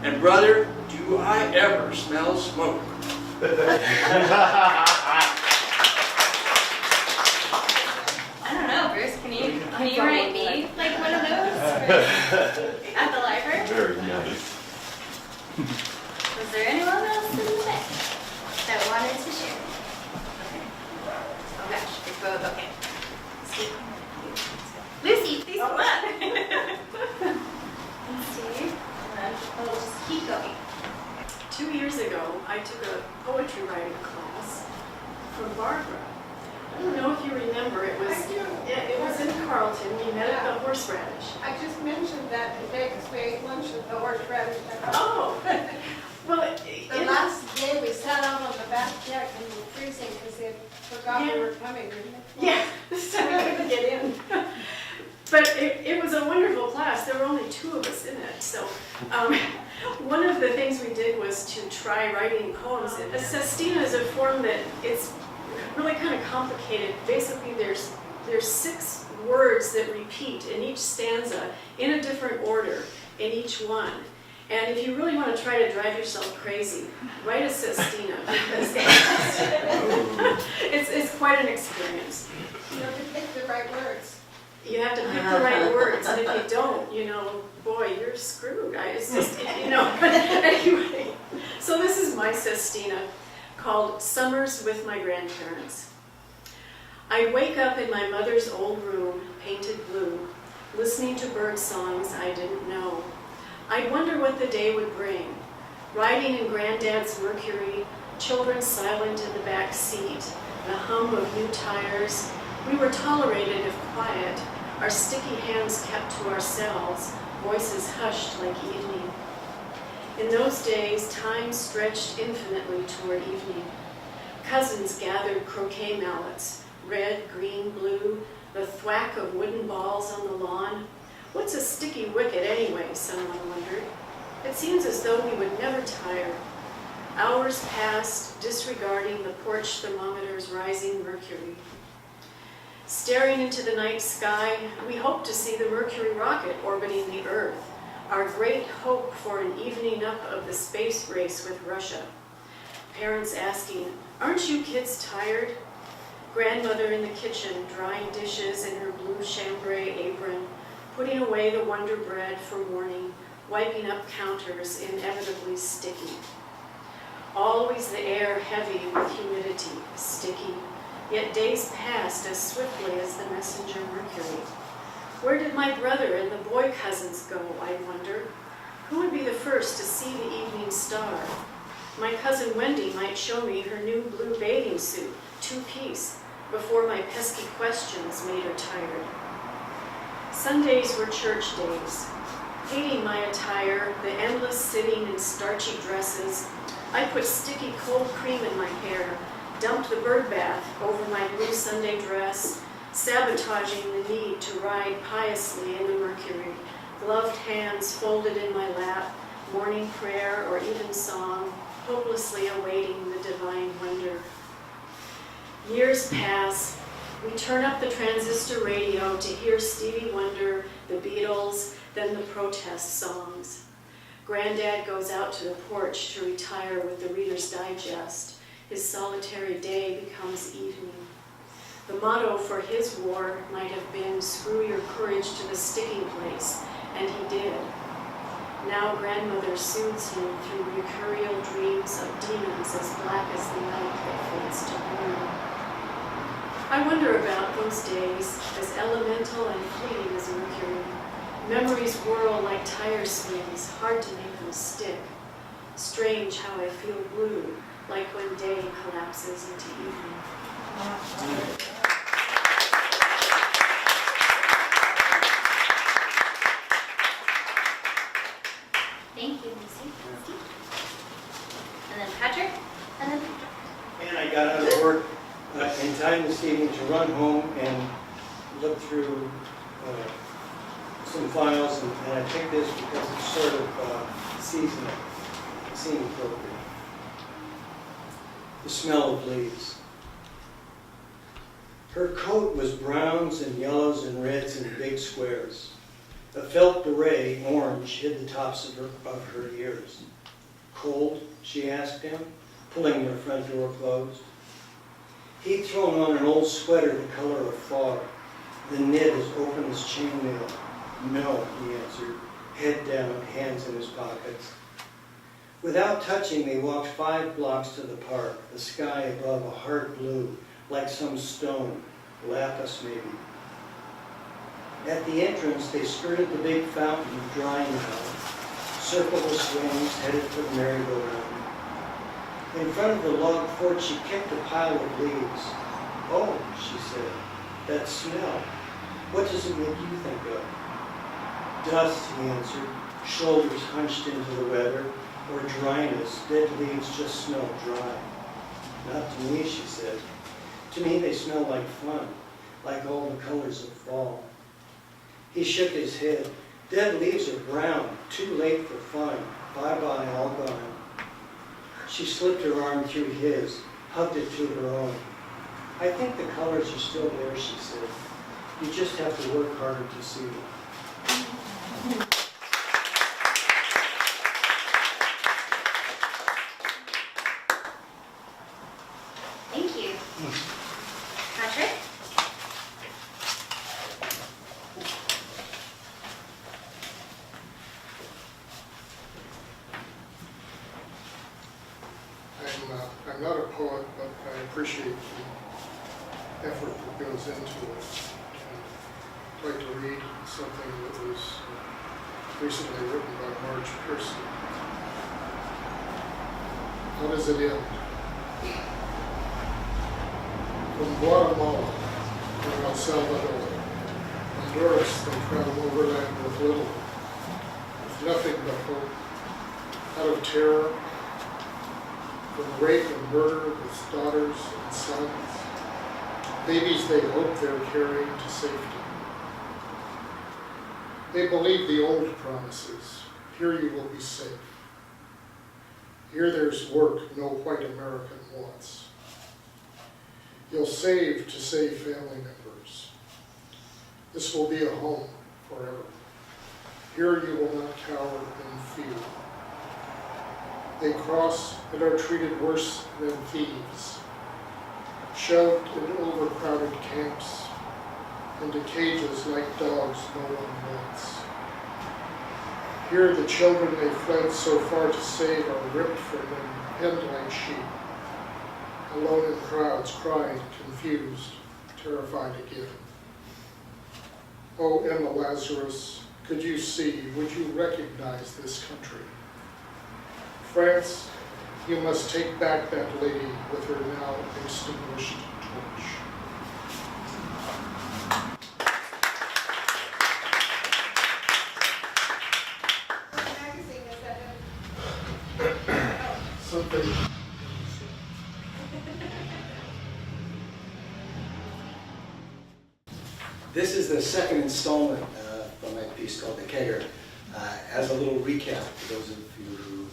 And brother, do I ever smell smoke? I don't know, Bruce. Can you write me like one of those at the library? Very nice. Was there anyone else in the back that wanted to share? Okay. Oh gosh, it's both okay. Lucy, please come on. And Steve, and we'll just keep going. 2 years ago, I took a poetry writing class from Barbara. I don't know if you remember, it was in Carlton. We met at the Horseradish. I just mentioned that today because we ate lunch at the horseradish. Oh, well, The last day we sat out on the back deck and we were freezing because they forgot we were coming, didn't they? yeah, so we couldn't get in. But it was a wonderful class. There were only 2 of us in it, so One of the things we did was to try writing poems. A sestina is a form that it's really kind of complicated. Basically, there's 6 words that repeat in each stanza in a different order in each one. And if you really want to try to drive yourself crazy, write a sestina because it's quite an experience. You have to pick the right words. You have to pick the right words, and if you don't, boy, you're screwed. It's just, Anyway, so this is my sestina called Summers with My Grandparents. I'd wake up in my mother's old room, painted blue, listening to bird songs I didn't know. I'd wonder what the day would bring. Riding in Granddad's Mercury, children silent in the back seat, the hum of new tires. We were tolerated if quiet, our sticky hands kept to ourselves, voices hushed like evening. In those days, time stretched infinitely toward evening. Cousins gathered croquet mallets, red, green, blue, the thwack of wooden balls on the lawn. What's a sticky wicket anyway, someone wondered. It seems as though we would never tire. Hours passed, disregarding the porch thermometer's rising mercury. Staring into the night sky, we hoped to see the Mercury rocket orbiting the Earth, our great hope for an evening up of the space race with Russia. Parents asking, "Aren't you kids tired?" Grandmother in the kitchen, drying dishes in her blue chambray apron, putting away the Wonder Bread for morning, wiping up counters inevitably sticky. Always the air heavy with humidity, sticky, yet days passed as swiftly as the messenger Mercury. Where did my brother and the boy cousins go, I wonder? Who would be the first to see the evening star? My cousin Wendy might show me her new blue bathing suit, 2-piece, before my pesky questions made her tired. Sundays were church days. Hating my attire, the endless sitting in starchy dresses, I put sticky cold cream in my hair, dumped the bird bath over my blue Sunday dress, sabotaging the need to ride piously in the Mercury, gloved hands folded in my lap, morning prayer or even song, hopelessly awaiting the divine wonder. Years pass. We turn up the transistor radio to hear Stevie Wonder, the Beatles, then the protest songs. Granddad goes out to the porch to retire with the Reader's Digest. His solitary day becomes evening. The motto for his war might have been, "Screw your courage to the sticking place," and he did. Now grandmother soothes him through mercurial dreams of demons as black as the night that fades to blue. I wonder about those days, as elemental and fleeting as Mercury. Memories whirl like tire swings, hard to make them stick. Strange how I feel blue, like when day collapses into evening. Thank you, Lucy. And then Patrick, and then Patrick. And I got out of work in time this evening to run home and look through some files, and I picked this because it's sort of seasonal, seemed appropriate. The smell of leaves. Her coat was browns and yellows and reds in big squares. A felt beret, orange, hid the tops of her ears. "Cold?" she asked him, pulling her front door closed. He'd thrown on an old sweater the color of fog, the knit as open as chainmail. "No," he answered, head down, hands in his pockets. Without touching, they walked 5 blocks to the park, the sky above a hard blue, like some stone, lapis maybe. At the entrance, they skirted the big fountain drying out, circled the swings, headed for the merry-go-round. In front of the log fort, she kicked a pile of leaves. "Oh," she said, "that smell. What does it make you think of?" "Dust," he answered, shoulders hunched into the weather, "or dryness. Dead leaves just smell dry." "Not to me," she said. "To me they smell like fun, like all the colors of fall." He shook his head. "Dead leaves are brown, too late for fun. Bye-bye, all gone. She slipped her arm through his, hugged it to her own. I think the colors are still there, she said. You just have to work harder to see them. Thank you. Patrick? I'm not a poet, but I appreciate the effort that goes into it. And I'd like to read something that was recently written by Marge Pearson. How does it end? From Guatemala to El Salvador, Honduras, they travel overland with little, with nothing but hope, out of terror, from rape and murder with daughters and sons, babies they hope they're carrying to safety. They believe the old promises, here you will be safe. Here there's work no white American wants. You'll save to save family members. This will be a home forever. Here you will not cower in fear. They cross and are treated worse than thieves, shoved in overcrowded camps, into cages like dogs no one wants. Here the children they fled so far to save are ripped from them, penned like sheep, alone in crowds, crying, confused, terrified again. Oh, Emma Lazarus, could you see, would you recognize this country? France, you must take back that lady with her now extinguished torch. What magazine is that in? Something. This is the second installment from my piece called The Kegger. As a little recap for those of you who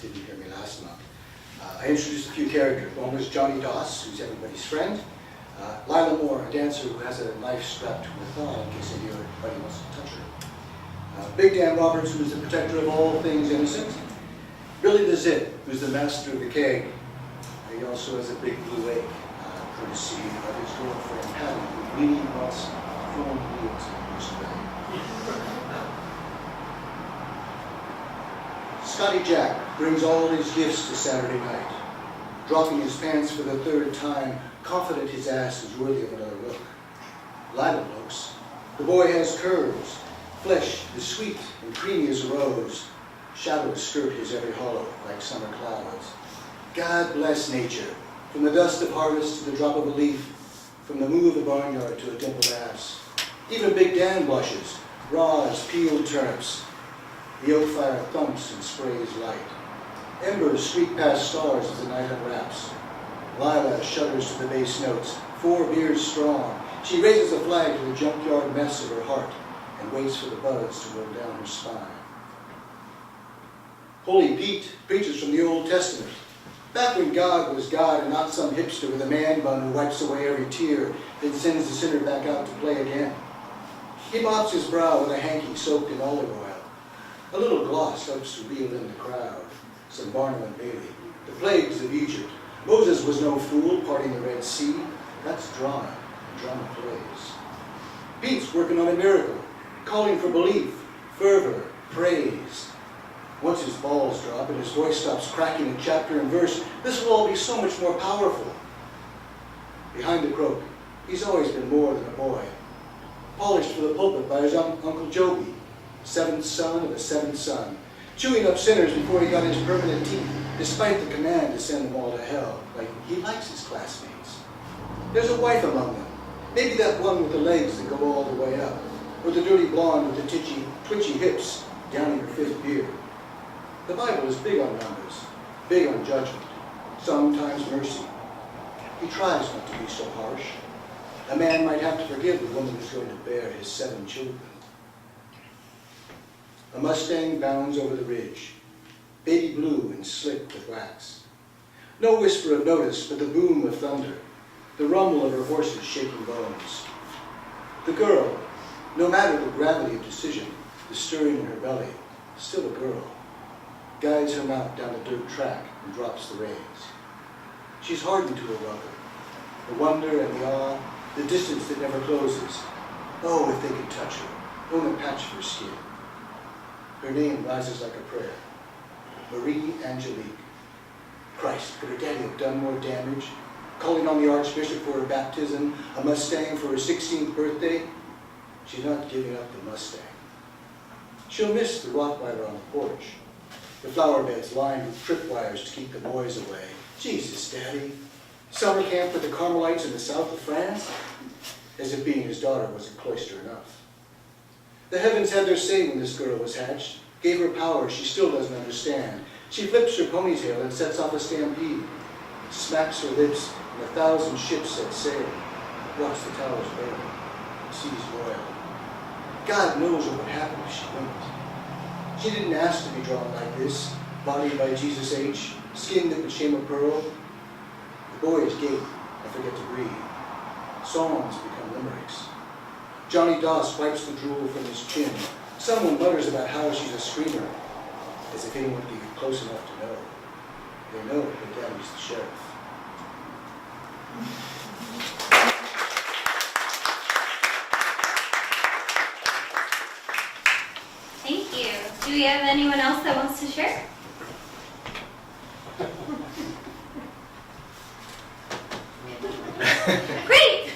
didn't hear me last month, I introduced a few characters. One was Johnny Doss, who's everybody's friend. Lila Moore, a dancer who has a knife strapped to her thigh in case anybody wants to touch her. Big Dan Roberts, who's the protector of all things innocent. Billy the Zip, who's the master of the keg. He also has a big blue lake, courtesy of his girlfriend Patty, who really wants phone wheels in Bruce Bay. Scotty Jack brings all his gifts to Saturday night, dropping his pants for the third time, confident his ass is worthy of another look. Lila looks. The boy has curves, flesh as sweet and creamy as a rose. Shadows skirt his every hollow like summer clouds. God bless nature, from the dust of harvest to the drop of a leaf, from the moo of the barnyard to a dimpled ass. Even Big Dan blushes, raw as peeled turnips. The oak fire thumps and sprays light. Embers streak past stars as the night unwraps. Lila shudders to the bass notes, 4 beers strong. She raises a flag to the junkyard mess of her heart and waits for the buzz to roll down her spine. Holy Pete preaches from the Old Testament. Back when God was God and not some hipster with a man bun who wipes away every tear, then sends the sinner back out to play again. He mops his brow with a hanky soaked in olive oil. A little gloss helps to reel in the crowd. Some Barnum and Bailey. The plagues of Egypt. Moses was no fool parting the Red Sea. That's drama, and drama plays. Pete's working on a miracle, calling for belief, fervor, praise. Once his balls drop and his voice stops cracking in chapter and verse, this will all be so much more powerful. Behind the croak, he's always been more than a boy. Polished for the pulpit by his Uncle Joby, 7th son of a 7th son, chewing up sinners before he got his permanent teeth, despite the command to send them all to hell, like he likes his classmates. There's a wife among them, maybe that one with the legs that go all the way up, or the dirty blonde with the twitchy hips down in her 5th beer. The Bible is big on numbers, big on judgment, sometimes mercy. He tries not to be so harsh. A man might have to forgive the woman who's going to bear his 7 children. A Mustang bounds over the ridge. baby blue and slick with wax. No whisper of notice, but the boom of thunder, the rumble of her horse's shaking bones. The girl, no matter the gravity of decision, the stirring in her belly, still a girl, guides her mount down the dirt track and drops the reins. She's hardened to her welcome, the wonder and the awe, the distance that never closes. Oh, if they could touch her, own a patch of her skin. Her name rises like a prayer, Marie Angelique. Christ, could her daddy have done more damage? Calling on the Archbishop for her baptism, a Mustang for her 16th birthday? She's not giving up the Mustang. She'll miss the Rottweiler on the porch, the flower beds lined with tripwires to keep the boys away. Jesus, Daddy. Summer camp with the Carmelites in the south of France? As if being his daughter wasn't cloister enough. The heavens had their say when this girl was hatched, gave her power she still doesn't understand. She flips her ponytail and sets off a stampede, smacks her lips, and 1,000 ships set sail. Watch the towers burn, seas roil. God knows what would happen if she went. She didn't ask to be drawn like this, bodied by Jesus H., skin that would shame a pearl. The boys gape and forget to breathe. Songs become limericks. Johnny Doss wipes the drool from his chin. Someone mutters about how she's a screamer, as if anyone could get close enough to know. They know that Daddy's the sheriff. Thank you. Do we have anyone else that wants to share? Great!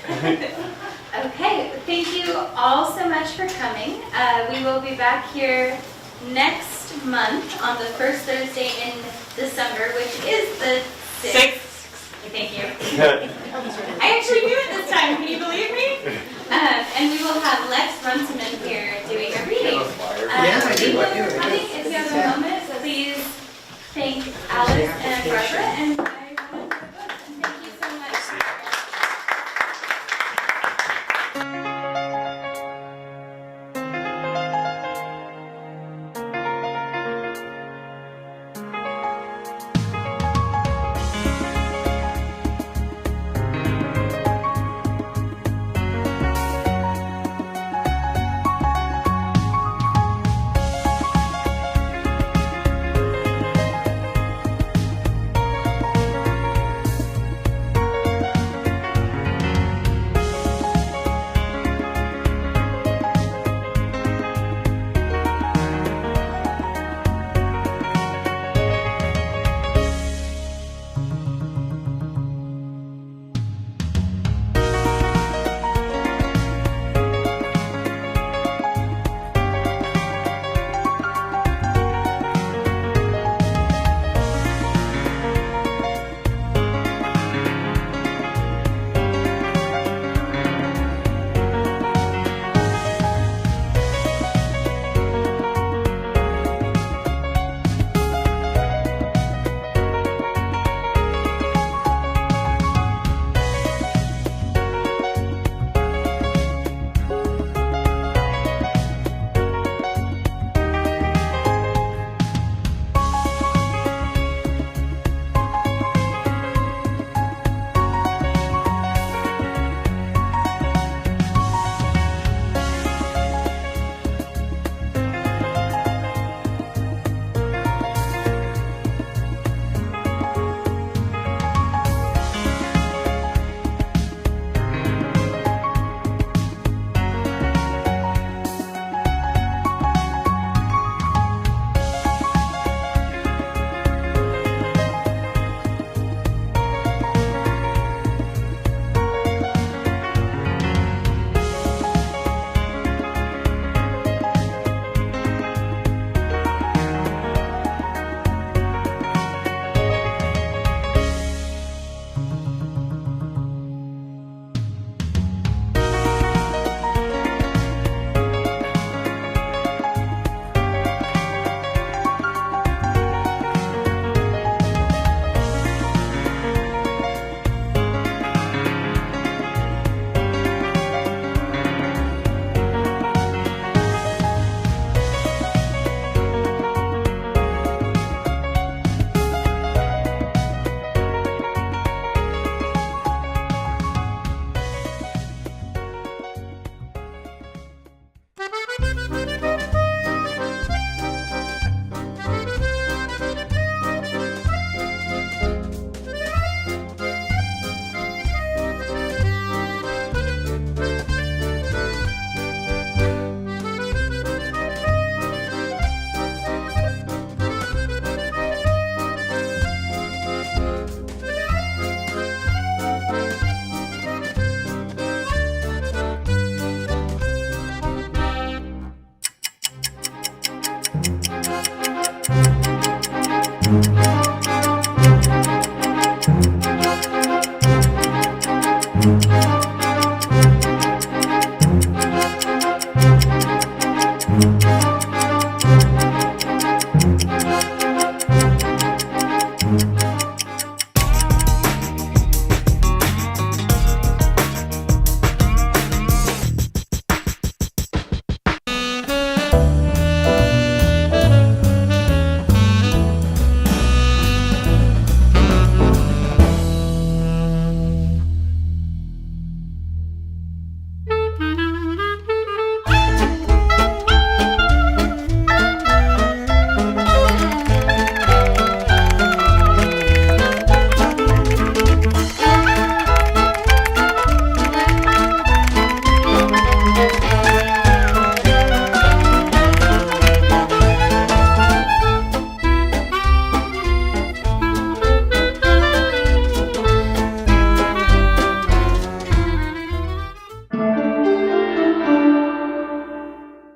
Okay, thank you all so much for coming. We will be back here next month on the first Thursday in December, which is the 6th. Thank you.